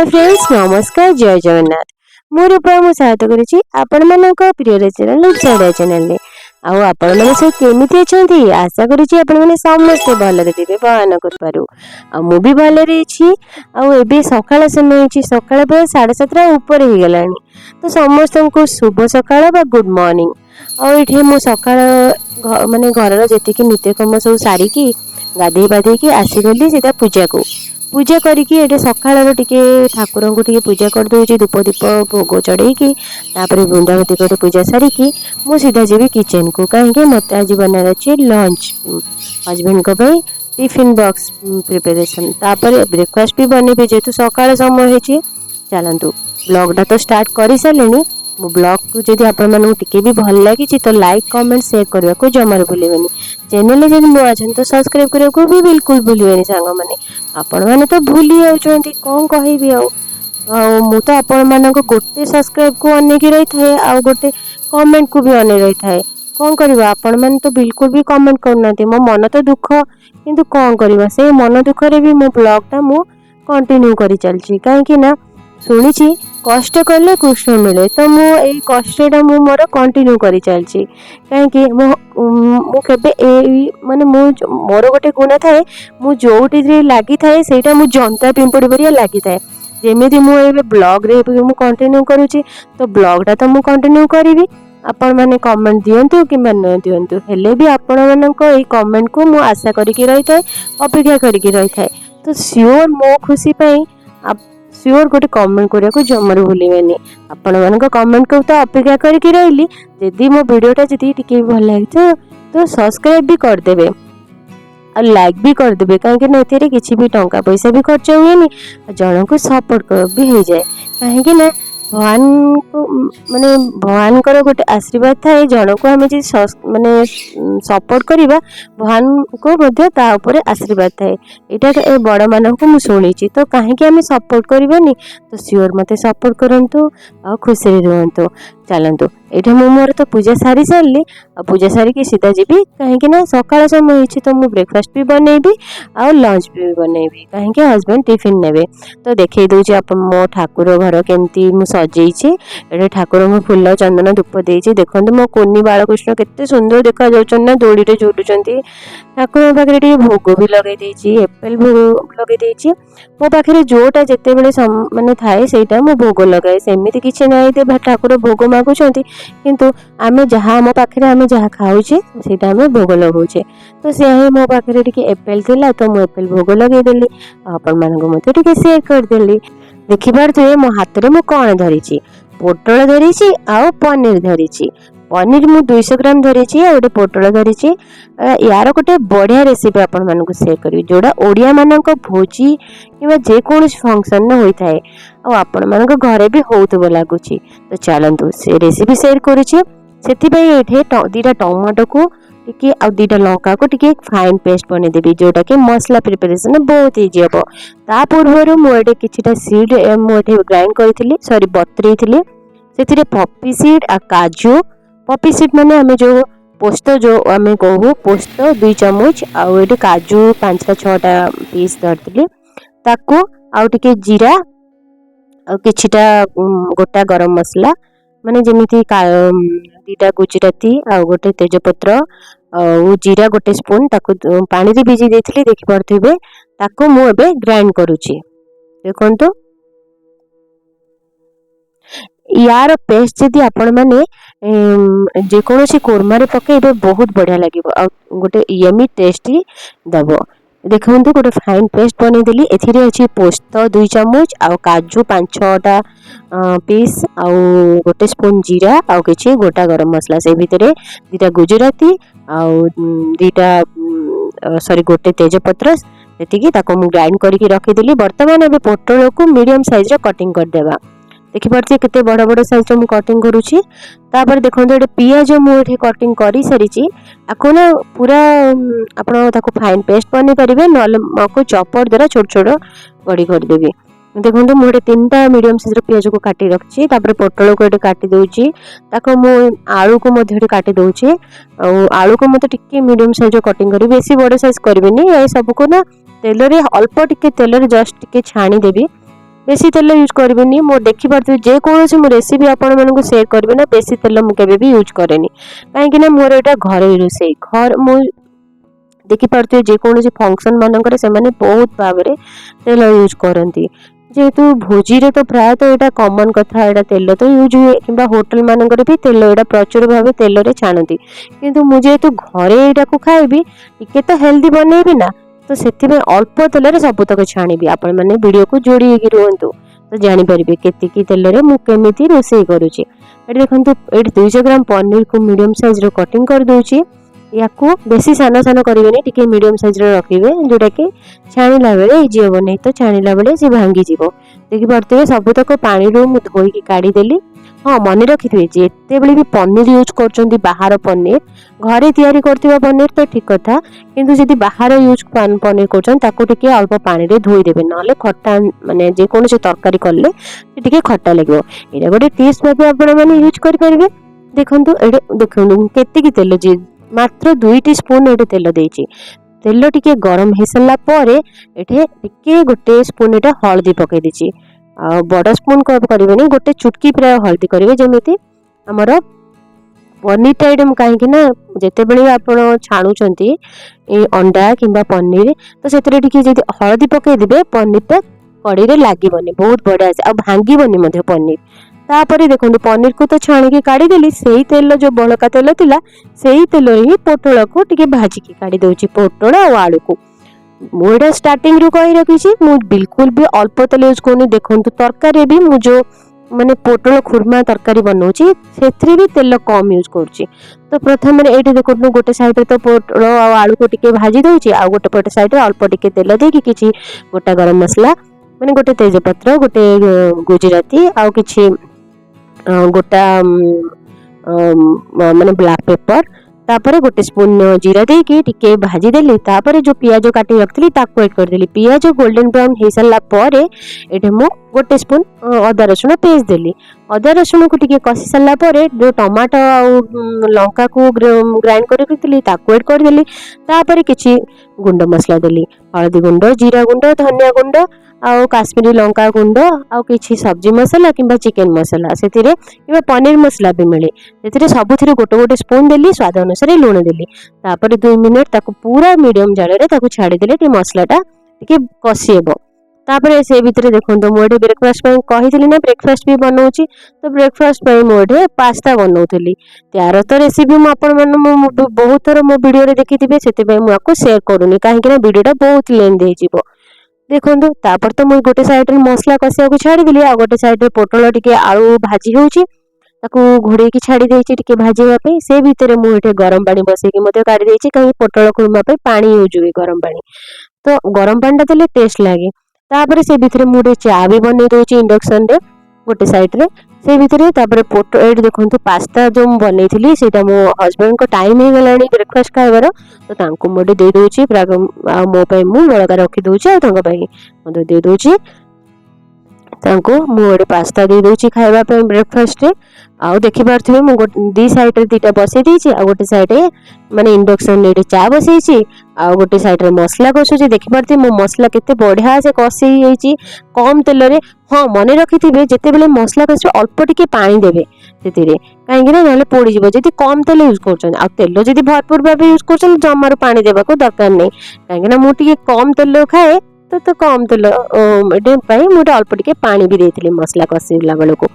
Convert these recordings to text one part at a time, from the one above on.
Hi friends नमस्कार जय जगन्नाथ मो रूपा मु सहायता करुच्ची आपण मानक प्रिय चैनल लुपसाइड चैनल रे आउ आपण माने सब केमिति अछंती आशा करुच्ची आपण माने समस्त भलरे दिबे भगवान कृपारू आ मु भी भलरे अछि आउ एबे सकाळ समय अछि सकाळ पे 7:30 ऊपर ही गलानी तो समस्त को शुभ सकाळ बा गुड मॉर्निंग आउ एठी मु सकाळ माने घरर जेतिकी नित्यकर्म सब सारी की गाधे बाधे की आसी गली सीधा पूजा को पूजा करिकी एटे सकाळ टिके ठाकुर को टिके पूजा कर दउची धूप दीप भोग चढ़ई की तापर बृंदावती को पूजा सारी की मु सीधा जीवी किचन को कहीं मत आज बनार अच्छे लंच हजबैंड को भाई टिफिन बॉक्स प्रिपरेशन तापर ब्रेकफास्ट भी बनेबे जेतु सकाळ समय होची चलंतु ब्लॉग तो स्टार्ट कर सारे मो ब्लॉग को जदि आपण मानू टिके भी भल लगी तो लाइक कमेंट शेयर करने को जमार भूलेबेनी चैनल जब नुआ अछन तो सब्सक्राइब करने को भी बिल्कुल भूलेबेनी सांग माने आपण माने तो भूली जाउछंती कोन कहबी मु तो आपण मानक गोटे सब्सक्राइब को अनेक रही थाए आ गोटे कमेंट को भी अनेक रही थाए कौन करबा आपण माने तो बिल्कुल भी कमेंट करनाते मो मन तो दुख किंतु कौन करबा से मन दुख रे भी मो ब्लॉग टा मु कंटिन्यू करी चलची काहे कि ना सुनिची कष्ट कले कृष्ण मिले तो मु ए कष्टटा मु मोर कंटिन्यू करी चलची काहे कि मु केबे ए माने मु मोर गोटे गुण थाए मु जोटी रे लागि थाए सेटा मु जनता पिंपड़ी बरिया लागि थाए जेमिति मु ए ब्लॉग रे मु कंटिन्यू करूची तो ब्लॉग टा तो मु कंटिन्यू करिवि आपण माने कमेंट दियंतु कि न दियंतु हेले भी आपण मानक ए कमेंट को मु आशा करिकि रही थाए अपेक्षा करिकि रही थाए तो श्योर मो खुशी पई श्योर गोटे कमेंट करिया को जमर भूलिबेनी आपण मानक कमेंट को तो अपेक्षा करिकि रहिली जदि मो वीडियोटा जदि टिके भल लागि तो सब्सक्राइब भी कर देबे और लाइक भी कर देबे काहे कि ना एथिरे किछि भी टंका पैसा भी खर्च हुएनी जण को सपोर्ट भी हो जाए काहे कि ना भगवान को माने भगवान को गोटे आशीर्वाद थाए जण को हमें जे माने सपोर्ट करिबा भगवान को मध्य ता ऊपर आशीर्वाद थाए एटा ए बड़ मानन को मु सुनिची तो काहे कि हमें सपोर्ट करबानी तो श्योर मते सपोर्ट करंतु आ खुशी रहंतु चलंतु एठा मु मोर तो पूजा सारी सारली आ पूजा सारी के सीधा जीबी काहे कि ना सकाळ समय होइछि तो मु ब्रेकफास्ट भी बनैबी आ लंच भी बनैबी काहे कि हस्बैंड टिफिन नेबे तो देखै दोछि अपन मो ठाकुर घर केमती मु सजेइछि एठे ठाकुर मु फूल चंदन धूप देइछि देखंतु मो कोनी बालकृष्ण केते सुंदर देखा जाउछन ना दोड़ी रे झुलुचंती ठाकुर पाखरे टी भोग भी लगे देइछि एप्पल भोग लगे देइछि मो पाखरे जोटा जते बेले माने थाए सेटा मु भोग लगाए सेमिति किछि नै ते ठाकुर भोग मागुछंती किंतु आमे जहाँ मो पाखरे आमे जहाँ खाउछे सेटा आमे भोग लगाउछे तो से ही मो पाखरे टिके एप्पल थिला तो मु एप्पल भोग लगे देली आपण मानक मते टिके शेयर कर देली देखि पारथुए मो हाथ रे मु कोन धरिछि पोटल धरिछि आ पनीर धरिछि पनीर मु 200 ग्राम धरिछि आ गोटे पोटल धरिछि यार गोटे बढ़िया रेसिपी आपण मानक शेयर करी जोड़ा ओडिया मानक भोजी किबा जे कोनस फंक्शन न होई थाए आ आपण मानक घरे भी होउतबो लागुछि तो चलंतु से रेसिपी शेयर करूछि सेति पई एठे दीटा टमाटो को टिके आ दीटा लंका को टिके फाइन पेस्ट बने देबी जोटा के मसला प्रिपरेशन बहुत इजी हबो ता पूर्वरु मु एठे किछिटा सीड मु एठे ग्राइंड करथिली सॉरी बतरेथिली सेतिरे पॉपी सीड आ काजू पॉपी सीड माने हमें जो पोस्त जो हमें कहू पोस्त 2 चम्मच आउ एटे काजू 5-6टा पीस धरथिली ताको आउ टिके जीरा आ किछिटा गोटा गरम मसला माने जेमिति दीटा गुजराती आ गोटे तेजपत्र आ जीरा गोटे स्पून ताको पानी रे भिजी देथिली देखि परथिबे ताको मु एबे ग्राइंड करूची देखंतु यार पेस्ट जदि आपण माने जे कोनोसी कोरमा रे पकेबे बहुत बढ़िया लागिवो आ गोटे यमी टेस्टी दबो देखंतु गोटे फाइन पेस्ट बने देली एथिरे अछि पोस्त 2 चम्मच आ काजू 5-6टा पीस आ गोटे स्पून जीरा आ किछि गोटा गरम मसला से भितरे दीटा गुजराती आ दीटा सॉरी गोटे तेजपत्र एतिकी ताको मु ग्राइंड करके रखि देली वर्तमान एबे पोटल को मीडियम साइज रे कटिंग कर देबा देखि परछि केते बड़ बड़ साइज रे मु कटिंग करूछि तापर देखंतु एटे पियाज मु एठे कटिंग करी सरिछि आको ना पूरा आपण ताको फाइन पेस्ट बने परिबे नले मको चॉपर द्वारा छोट छोट बड़ी कर देबी देखंतु मु एटे 3टा मीडियम साइज रे पियाज को काटी रखछि तापर पोटल को एटे काटी दोछि ताको मु आलू को मध्ये एटे काटी दोछि आ आलू को मते टिके मीडियम साइज रे कटिंग करी बेसी बड़ साइज करबेनी ए सब को ना तेल रे अल्प टिके तेल रे जस्ट टिके छाणी देबी बेसी तेल यूज करबिनी। मो देखि पारथि जे कोनोसी मो रेसिपी आपण मानकु शेयर करबे ना बेसी तेल मु केबे भी यूज करेनी, काहेकि ना मोर एटा घरे रोसई घर मु देखि पारथि जे कोनोसी फंक्शन मानकर से माने बहुत भाबरे तेल यूज करंती। जेहेतु भोजी रे तो प्राय तो एटा कॉमन कथा, एटा तेल तो यूज हुए किंबा होटल मानकर भी तेल एटा प्रचुर भाबे तेल रे छाणती। किंतु मु जेहेतु घरे एटा को खाइबी टिके तो हेल्दी बनेबी ना, तो सेति में अल्प तेल रे सब तक छाणीबी। आपण माने वीडियो को जोड़ी हेगी रुहंतु तो जानि परिबे केतिकी तेल रे मु केमिति रोसई करूची। एटी देखंतु एटी 200 ग्राम पनीर को मीडियम साइज रो कटिंग कर दोची। याकू बेसी सान सान करेंगे टिके मीडियम साइज रे रखिबे, जोटा कि छाणीला बेले इजी हेबो नै तो छाणीला बेले से भांगी जिवो। देखि पारथिबे सबतक पानी रो मु धोई की काढी देली। हाँ मन रखिथिबे जेते बेले भी पनीर यूज करचंदी बाहर पनीर, घरे तयारी करथिबा पनीर तो ठीक कथा, किंतु जदि बाहर यूज पनीर करचन ताको टिके अल्प पानी रे धोई देबे, नले खट्टा माने जे कोनोसी तरकारी करले टिके खट्टा लागो। एटा गोटे टिप्स भाबे आपण माने यूज करि परिबे। देखंतु एडे देखंतु केते की तेल जे मात्र 2 टीस्पून एटे तेल देइची। तेल टिके गरम हे सला परे एठे टिके गोटे स्पून एटा हळदी पकै दिची। आ बड़ स्पून करबेनी, गोटे चुटकी प्राय हळदी करिवे, जेमिति हमर पनीर टा एडम काहेकि ना जेते बेले आपण छाणुचंती ए अंडा किंबा पनीर तो सेतरे टिके जदि हळदी पकै दिबे पनीर टा कड़ी रे लागिबनी, बहुत बढ़िया से आ भांगीबनी मध्ये पनीर। तापरे देखंतु पनीर को तो छाणी के काढी देली, सेही तेल जो बळका तेल थिला सेही तेल ही पोटळ को टिके भाजी के काढी दोची, पोटळ आ आलू को। मोडा स्टार्टिंग रु कहि रखिछि मु बिल्कुल भी अल्प तेल यूज कोनी। देखंतु तरकारी भी मु जो माने पोटळ खुरमा तरकारी बनौछि सेथरे भी तेल कम यूज करछि। तो प्रथम रे एठी देखंतु गोटे साइड रे तो पोटळ आ आलू को टिके भाजी दोछि, आ गोटे पटे साइड रे अल्प टिके तेल देकी किछि गोटा गरम मसला माने गोटे तेज पत्र, गोटे गुजराती आ किछि गोटा माने ब्लैक पेपर, तापरे गोटे स्पून जीरा देकी टिके भाजी देली। तापरे जो पियाज काटी रखथली ताको ऐड कर देली। पियाज गोल्डन ब्राउन हे सला परे एठे मु गोटे स्पून अदा रसुण पेस्ट देली। अदा रसुण को टिके कसी सला परे जो टमाटो आ लंका को ग्राइंड कर रखथली ताको ऐड कर देली। तापरे किछि गुंड मसला देली, हळदी गुंड, जीरा गुंड, धनिया गुंड आउ काश्मीरी लंका गुंड आउ किछि सब्जी मसला किंबा चिकन मसला सेतिरे किंबा पनीर मसला भी मिले, सेतिरे सबुथिरे गोटे गोटे स्पून देली। स्वाद अनुसार लूण देली। तापरे 2 मिनिट ताको पूरा मीडियम जाळे रे ताको छाडी देले टी मसलाटा टिके कसी हेबो। तापरे से भितरे देखंतु मो एठे ब्रेकफास्ट पई कहिथिली ना ब्रेकफास्ट भी बनौची, तो ब्रेकफास्ट पई मो एठे पास्ता बनौथिली। त्यार तो रेसिपी मु आपण मन बहुत थोर मो वीडियो रे देखिथिबे, सेति पई मु आको शेयर करूनी काहे कि ना वीडियोटा बहुत लेंथ हे जिवो। देखंतु तापर तो मु गोटे साइड रे मसला कसिया को छाडी देली, आ गोटे साइड रे पोटल टिके आलू भाजी होउची ताको घोड़े की छाड़ी देइछि टिके भाजीवा पे। से भितरे मु एठे गरम पानी बसै कि मते काढी देइछि, काहे पोटल खुरमा पे पानी यूज हुए गरम पानी, तो गरम पानी ता देले टेस्ट लागे। तापरे से भितरे मु रे चा भी बनै दोछि इंडक्शन रे गोटे साइड रे। से भितरे तापरे पोटल एठी देखंतु पास्ता जो मु बनैथिली सेटा मो हस्बैंड को टाइम हे गलानी ब्रेकफास्ट खाइबार, तो तांको मोडे दे दोछि आ मो पे मु बळका रखी दोछि आ तांको पे मते दे दोछि। तांको मु एडे पास्ता दे दोछि खाइबा पे ब्रेकफास्ट रे। आउ देखि पारथिबे मु दी साइड रे दीटा बसै देछि, आ गोटे साइड रे माने इंडक्शन रे चा बसैछि, आ गोटे साइड रे मसला कषुछि। देखि पारथि मो मसला केते बढ़िया से कषि हेछि कम तेल रे। हां मने रखिथिबे जेते बेले मसला कषि अल्प टिके पानी देबे सेतिरे, काहेकि ना नले पोड़ी जिवो जदि कम तेल यूज करछन। आ तेल जदि भरपूर भाबे यूज करछन जमारो पानी देबा को दरकार नै, काहेकि ना मु टिके कम तेल खाए तो कम तेल एडे पई मु अल्प टिके पानी भी देथिले मसला कषिला बेले को।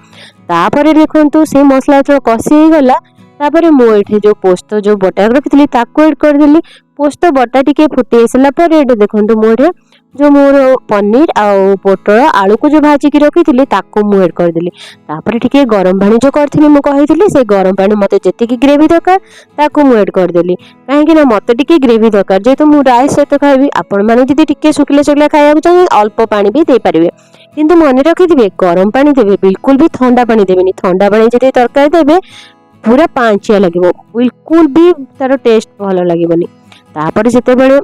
तापरे देखंतु से मसला जो कषि हे गला, तापरे मु एठी जो पोस्त जो बटा रखिथिली ताको ऐड कर देली। पोस्त बटा टिके फुटी आसला परे एटे देखंतु मोर जो मोर पनीर आउ पोटल आलू को जो भाजी की रखिथिली ताको मु ऐड कर देली। तापरे टिके गरम पानी जो करथिली मु कहिथिली से गरम पानी मते जेतिकी ग्रेवी दरकार ताको मु ऐड कर देली, काहे कि ना मते टिके ग्रेवी दरकार जेतो मु राइस सहित खाइबी। आपण माने जदि टिके सुखिले सुखिले खाइबा चाहे अल्प पानी भी दे परिबे, किंतु मने रखिथिबे गरम पानी देबे, बिल्कुल भी ठंडा पानी देबेनी। ठंडा पानी जदि तरकारी देबे पूरा पांचिया लागिबो, बिल्कुल भी तार टेस्ट भलो लागिबोनी। तापर जेते बेले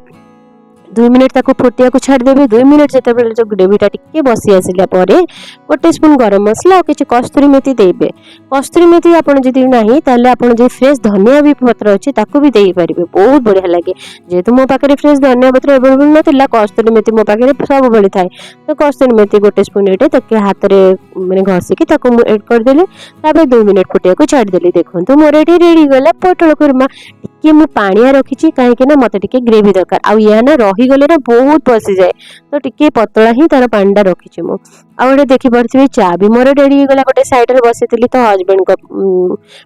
2 मिनिट ताको फुटिया को छाड़ देबे 2 मिनिट जेते बेले जो ग्रेवीटा टिके बसी आसिला परे गोटे स्पून गरम मसला और किछि कस्तूरी मेथी देबे। कस्तूरी मेथी आपण जदि नाही ताले आपण जे फ्रेश धनिया भी पत्र अछि ताको भी देई परिबे बहुत बढ़िया लागे। जेतु मो पाखरे फ्रेश धनिया पत्र अवेलेबल नथिला कस्तूरी मेथी मो पाखरे सब बेले थाए तो कस्तूरी मेथी गोटे स्पून एटे ताके हाथ रे माने घसी की ताको मु ऐड कर देले ताबे 2 मिनिट फुटिया को छाड़ देली। देखंतु मोर एटी रेडी गला पोटल कुरमा टिके मु पानिया रखिछि काहे कि ना मते टिके ग्रेवी दरकार आ या ना रही गले ना बहुत बसी जाए तो टिके पतला ही तार पांडा रखिछि मु। आ ओडे देखि परथिबे चा भी मोर रेडी गला गोटे साइड रे बसितली तो हस्बैंड को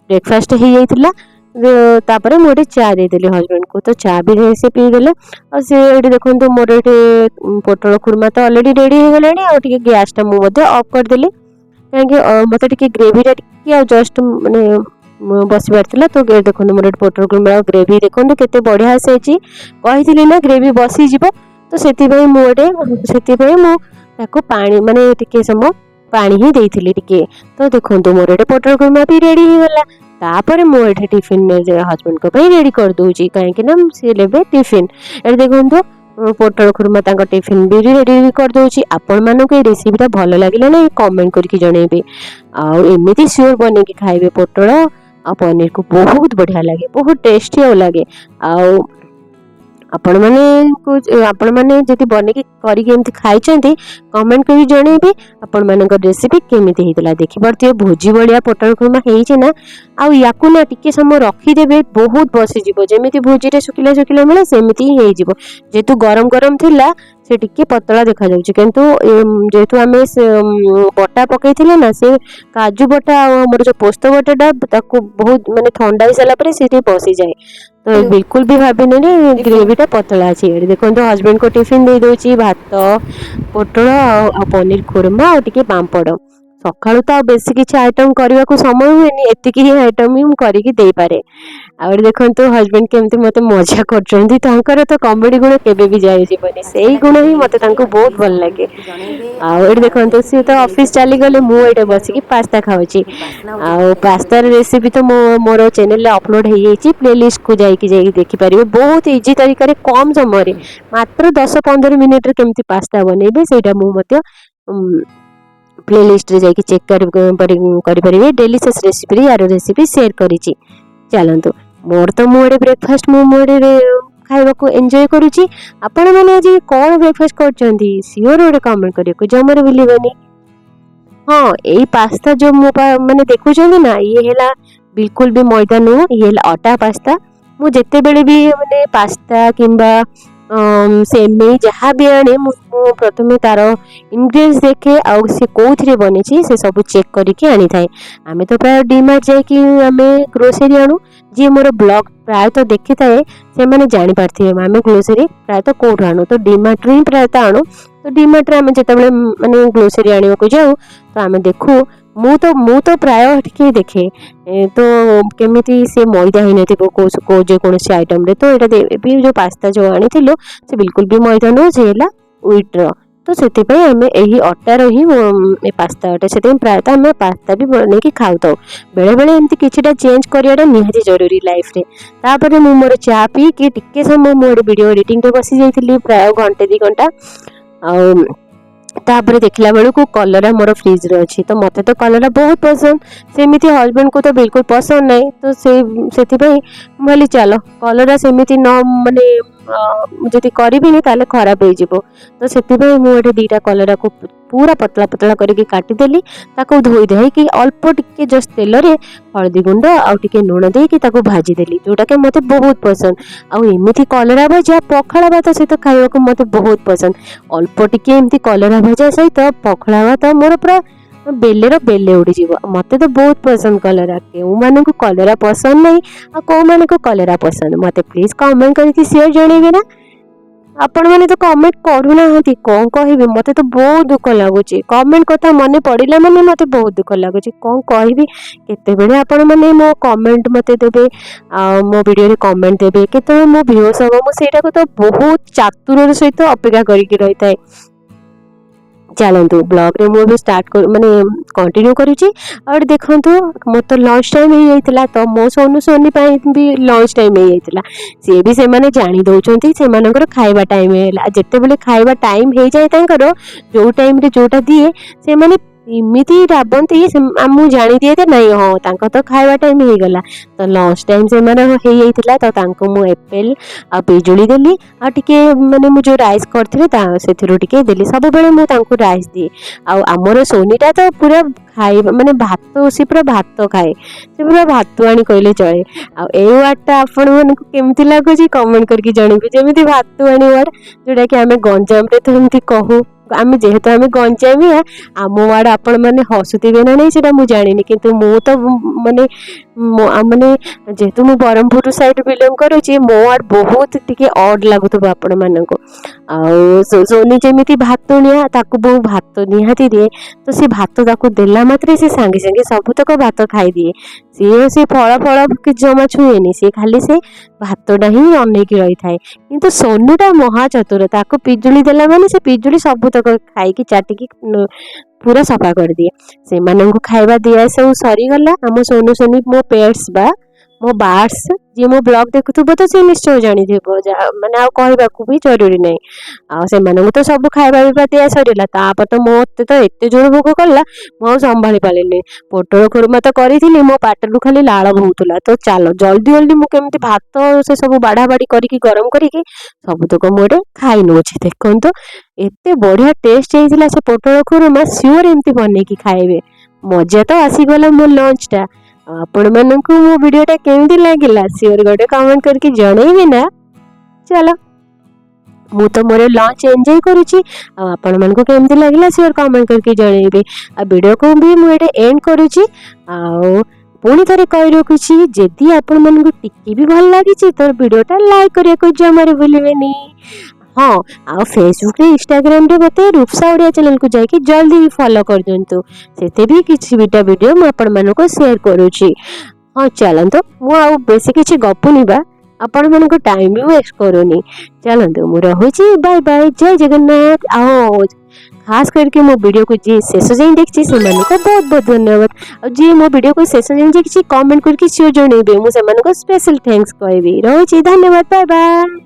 ब्रेकफास्ट ही जाइतिला तापरे मोटे चा दे देली हस्बैंड को तो चा भी से पी देले और से एटी देखंतु मोर एटी पोटल कुरमा तो ऑलरेडी रेडी हो गलानी और टिके गैस टा मु मध्ये ऑफ कर देली काहे कि मते टिके ग्रेवी टा टिके आ जस्ट माने बसी पारथिला तो देखंतु मोर पोटल कुरमा ग्रेवी देखंतु केते बढ़िया से अछि कहिथिली ना ग्रेवी बसी जिवो तो सेति भाई मोटे सेति भाई मु ताको पानी माने टिके समय पानी ही देइथिली टिके तो देखंतु मोर एटे पोटल कुरमा भी रेडी हो गला। तापर मु एठे टिफिन में हस्बैंड को भाई रेडी कर दूची काहे कि ना से लेबे टिफिन ए देखंतु पोटल खुरमा तांको टिफिन भी रेडी कर दूची। आपण मानको ए रेसिपीटा भलो लागिला ना कमेंट करके जणेबे आ एमिति श्योर बने के खाइबे पोटल आ पनीर को बहुत बढ़िया लगे बहुत टेस्टी लगे आ आपण माने जदि बनेकी करिके एमती खाइचंती कमेंट करी जणेबे आपण मानकर रेसिपी केमिति हेतला देखि परथिए भोजी बढिया पोटल खुरमा हेइचे ना आ याकू ना टिके समय रखी देबे बहुत बसी जिवो जेमिति भोजी रे सुकिला सुकिला मिले सेमिति ही हेइ जिवो जेतु गरम गरम थिला से टिके पतला देखा जाउची किंतु जेतु हमें बटा पकैथिले ना से काजू बटा और हमर जो पोस्त बटाटा ताको बहुत माने ठंडा ही साला परे सेठी बसी जाए तो बिल्कुल भी भाबिने ने ग्रेवीटा पतला अछि। एडी देखंतु हस्बैंड को टिफिन दे दोची भात पोटल आ पनीर खुरमा और टिके पांपड़ सकाळु तो बेसी किछि आइटम करबा को समय हुएनी एतिकी ही आइटम ही हम करिक दे पारे। आ देखंतु हस्बैंड केमती मते मजा करचंदी तांकर तो कॉमेडी गुण केबे भी जाय जीवनी सेही गुण ही मते तांको बहुत भल लागे। आ एडी देखंतु से तो ऑफिस चली गले मु एटे बसी की पास्ता खाउची आ पास्ता रेसिपी तो मोर चैनल रे अपलोड हे जाईची प्लेलिस्ट को जाई देखि परिबे बहुत इजी तरीका रे कम समय रे मात्र 10-15 मिनिट रे केमती पास्ता बनेबे सेटा मु मते प्लेलिस्ट रे जाई चेक करि परिबे डेलीशियस रेसिपी यार रेसिपी शेयर करिची। चलंतु मोर तो मोरे ब्रेकफास्ट मु मोरे खाइबा को एंजॉय करूची आपण माने आज कोन ब्रेकफास्ट करचंदी सियोर ओडे कमेंट करियो को जमरे बिलिबनी। हां एई पास्ता जो मो माने देखुचंदी ना ये हेला बिल्कुल भी मैदा नो ये आटा पास्ता मु जेते बेले भी माने पास्ता किंबा सेमई जहाँ भी आने प्रथमे तार इंग्रेडिएंट्स देखे आ से कोथरे बनेची से सब चेक करके आनी थाए। आमे तो प्राय डीमार्ट जाय कि आमे ग्रोसरी आनु जे मोर ब्लॉग प्राय तो देखि थाए से माने जानि पारथिए आमे ग्रोसरी प्राय तो कोठ आनु तो डीमार्ट रे प्राय तो आनु तो डीमार्ट रे आमे जेतेबेले माने ग्रोसरी आनिबा को जाऊ तो आमे देखु मु तो प्राय टिके देखे तो केमिति से मैदा ही नथिबो को जे कोनसी आइटम रे तो एटा भी जो पास्ता जो आनी थिलो से बिल्कुल भी मैदा न जेला व्हीट रो तो सेति पय हमें एही आटा रो ही ए पास्ता आटा सेति प्राय तो हमें पास्ता भी बने की खाउ तो बेले बेले एमति किछिटा चेंज करियाडा निहाती जरूरी लाइफ रे। तापर मु मोर चा पी कि टिके समय मोर वीडियो एडिटिंग रे बसी जाइथिली प्राय घंटे 2 घंटा आ तापर देखला बेलू को कलरा मोर फ्रिज रे अछि तो मते तो कलरा बहुत पसंद सेमिति हस्बैंड को तो बिल्कुल पसंद नहीं तो सेति भाई भली चलो कलरा सेमिति न माने जति करबिनी ताले खराब हो जिवो तो सेति भाई मु एटे दीटा कलरा को पूरा पतला पतला करके काटी देली ताको धोई दे कि अल्प टिके जस्ट तेल रे हळदी गुंड आ टिके लूण दे कि ताको भाजी देली जोटा के मते बहुत पसंद आ एमिति कलरा भजा पखाळा भात सहित खाइबा को मते बहुत पसंद अल्प टिके एमिति कलरा भजा सहित पखाळा भात मोर पूरा बेले उड़ी जीव मते तो बहुत पसंद कलरा केउ माने को कलरा पसंद नहीं आ को माने को कलरा पसंद मते प्लीज कमेंट करके शेयर जणेबे ना आपण माने तो कमेंट करू ना हती कोन कहबे मते तो बहुत दुख लागुची कमेंट कथा मने पड़िला माने मते बहुत दुख लागुची कोन कहबी केते बेले आपण माने मो कमेंट मते देबे आ मो वीडियो रे कमेंट देबे केते मो व्यूअर्स हो मो सेटा को तो बहुत चातुर सहित अपेक्षा करिक रहिताय चलतु ब्लॉग रे मुझे स्टार्ट कर माने कंटिन्यू करुच्ची और देखु मो तो लंच टाइम हो जाता तो मो सोनू सोनी भी लंच टाइम हो जाता सी भी से जानी दौरान से खाइबा टाइम है जिते बेले खाइबा टाइम हो जाए जो टाइम रे जोटा दिए से माने इमिति राबंती मु जानी दिए नहीं हाँ तांको तो खाइबा टाइम हो गला तो लंच टाइम से हो तो तांको मु एप्पल आ पिजुली देली आ टिके माने मु जो राइस करथिले से टिके देली सब बेले मु तांको राइस दिए आमर सोनीटा तो पूरा खाइबा माने भात सी पूरा भात खाए से पूरा भात आनी कहले चले ए वार्डटा आपण मानक केमती लागुची कमेंट करके जणेबे जेमिति भात आनी वार्ड जोटा कि आमे गंजाम रे तो एमती कहू आम जेहेतु आम गंजामिया आम वार्ड आपण मैंने हसुवे ना नहीं से मुझे जानी किंतु मु तो माने माने जेहेतु मु ब्रह्मपुर साइड बिलोंग करुच्ची मो वार्ड बहुत टिके ऑड लगुव आपण मानक सोनी जमी भात निया ताकू बहु भात निहाती दिए तो सी भात ताकू देला मात्रे से सांगे सांगे सबुतक भात खाई दिए सी फल फल जमा छुएनी सी खाली से भातटा ही अनेक रही थाए किंतु सोनूटा महा चतुर ताकू पिजुली देला माने से पिजुली सबुतक खाई चाटिकी पूरा सफा कर दिए से मानू खाइबा दिया सब सरीगला आम सोनू सोनी मो पेट्स बा मो बार्स जी मो ब्लॉग देखुब तो सी निश्चय जानी माने आ कहवाक भी जरूरी नहीं आ तो सब खाइबा पीवा दिया सरीला तापर तो मत तो एत जोर भोग कला मु संभाली पारे पोटल खुरमा तो करी मो पाटरू खाली लाल बहुला तो चलो जल्दी जल्दी मुझे भात से सब बाढ़ा बाढ़ी करके गरम करके सबुतक मुझे खाई नौ देखो एत बढ़िया टेस्ट होता से पोटल खुरमा सियोर एमती बनईकि खाइबे मजा तो आसीगला मो लंचटा आपण मानक मो वीडियोटा केमती लागिला सियोर गोटे कमेंट करके जणेबे ना चलो मु तो मोर लंच एंजॉय करुच्ची आपण मानक केमती लागिला सियोर कमेंट करके जणेबे आ वीडियो को भी मु एटे एंड करुच्ची आ पुणी थे कही रखुची जदि आपण मानक टिके भी भल लगी तो वीडियोटा लाइक करिया को जमारे भूलिबेनी हाँ आ फेसबुक रे इंस्टाग्राम रे मते रूपसा ओडिया चैनल को जाके जल्दी फॉलो कर दिंतु सेते भी किछि बिटा वीडियो म आपण मानको शेयर करूची हाँ चलंतु मु आ बेसी किछि गपुनी बा आपण मानको टाइम भी वेस्ट करूनी चलंतु मु रहूची बाय बाय जय जगन्नाथ आओ खास करके मो वीडियो को जी शेष जाए देखी से बहुत बहुत धन्यवाद और जी मो वीडियो को शेष जाए देखी कमेंट करके सियोर जणेबे मु से स्पेशल थैंक्स कहबी रहूची धन्यवाद बाय बाय।